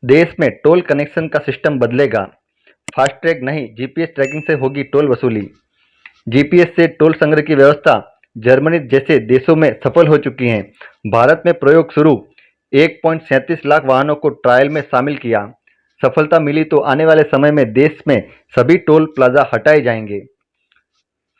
देश में toll connection का सिस्टम बदलेगा। फास्टैग नहीं, जीपीएस ट्रैकिंग से होगी टोल वसूली। जीपीएस से टोल संग्रह की व्यवस्था जर्मनी जैसे देशों में सफल हो चुकी है। भारत में प्रयोग शुरू, 1.37 लाख वाहनों को ट्रायल में शामिल किया। सफलता मिली तो आने वाले समय में देश में सभी टोल प्लाजा हटाए जाएंगे।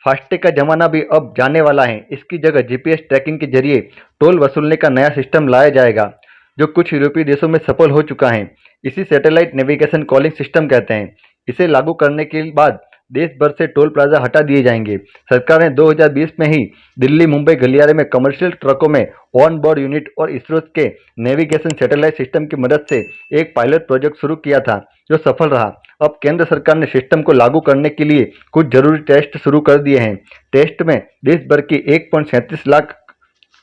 फास्टैग का जमाना भी अब जाने वाला है। इसकी जगह जीपीएस ट्रैकिंग के जरिए टोल वसूलने का नया सिस्टम लाया जाएगा, जो कुछ यूरोपीय देशों में सफल हो चुका है। इसी सैटेलाइट नेविगेशन कॉलिंग सिस्टम कहते हैं। इसे लागू करने के बाद देश भर से टोल प्लाजा हटा दिए जाएंगे। सरकार ने 2020 में ही दिल्ली, मुंबई, गलियारे में कमर्शियल ट्रकों में ऑन बोर्ड यूनिट और इसरो के नेविगेशन सैटेलाइट सिस्टम की मदद से एक पायलट प्रोजेक्ट शुरू किया था, जो सफल रहा। अब केंद्र सरकार ने सिस्टम को लागू करने के लिए कुछ जरूरी टेस्ट शुरू कर दिए हैं। टेस्ट में देश भर की 1.37 लाख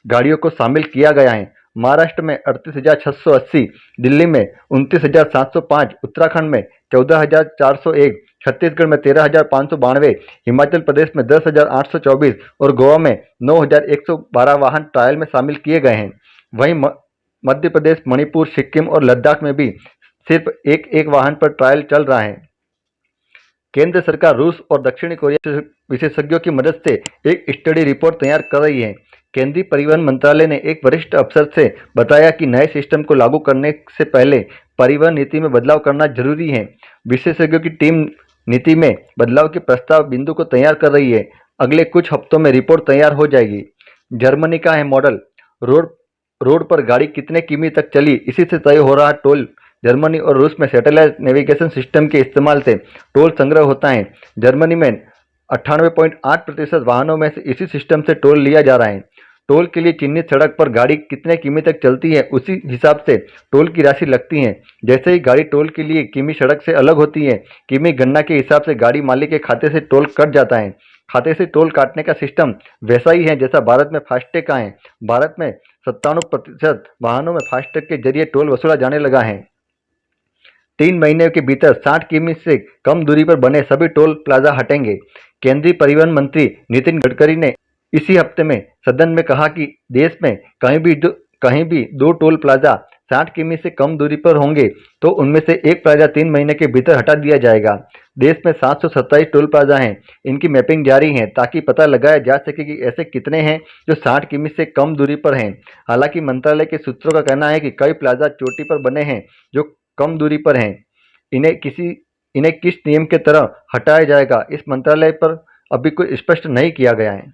गाड़ियों को शामिल किया गया है। महाराष्ट्र में 38,680, दिल्ली में 29,705, उत्तराखंड में 14,401, छत्तीसगढ़ में 13,592, हिमाचल प्रदेश में 10,824 और गोवा में 9,112 वाहन ट्रायल में शामिल किए गए हैं। वहीं मध्य प्रदेश, मणिपुर, सिक्किम और लद्दाख में भी सिर्फ एक एक वाहन पर ट्रायल चल रहा है। केंद्र सरकार रूस और दक्षिणी कोरिया विशेषज्ञों की मदद से एक स्टडी रिपोर्ट तैयार कर रही है। केंद्रीय परिवहन मंत्रालय ने एक वरिष्ठ अफसर से बताया कि नए सिस्टम को लागू करने से पहले परिवहन नीति में बदलाव करना जरूरी है। विशेषज्ञों की टीम नीति में बदलाव के प्रस्ताव बिंदु को तैयार कर रही है। अगले कुछ हफ्तों में रिपोर्ट तैयार हो जाएगी। जर्मनी का है मॉडल। रोड पर गाड़ी कितने किमी तक चली, इसी से तय हो रहा टोल। जर्मनी और रूस में सैटेलाइट नेविगेशन सिस्टम के इस्तेमाल से टोल संग्रह होता है। जर्मनी में 98.8% वाहनों में से इसी सिस्टम से टोल लिया जा रहा है। टोल के लिए चिन्हित सड़क पर गाड़ी कितने किमी तक चलती है, उसी हिसाब से टोल की राशि लगती है। जैसे ही गाड़ी टोल के लिए किमी सड़क से अलग होती है, किमी गणना के हिसाब से गाड़ी मालिक के खाते से टोल कट जाता है। खाते से टोल काटने का सिस्टम वैसा ही है जैसा भारत में फास्टैग का है। भारत में 97% वाहनों में फास्टैग के जरिए टोल वसूला जाने लगा है। 3 महीने के भीतर 60 किमी से कम दूरी पर बने सभी टोल प्लाजा हटेंगे। केंद्रीय परिवहन मंत्री नितिन गडकरी ने इसी हफ्ते में सदन में कहा कि देश में कहीं भी दो टोल प्लाजा 60 किमी से कम दूरी पर होंगे तो उनमें से एक प्लाजा 3 महीने के भीतर हटा दिया जाएगा। देश में 727 टोल प्लाजा हैं। इनकी मैपिंग जारी है ताकि पता लगाया जा सके कि ऐसे कितने हैं जो 60 किमी से कम दूरी पर हैं। हालांकि मंत्रालय के सूत्रों का कहना है कि कई प्लाजा चोटी पर बने हैं जो कम दूरी पर हैं। इन्हें किस नियम के तरह हटाया जाएगा, इस मंत्रालय पर अभी कोई स्पष्ट नहीं किया गया है।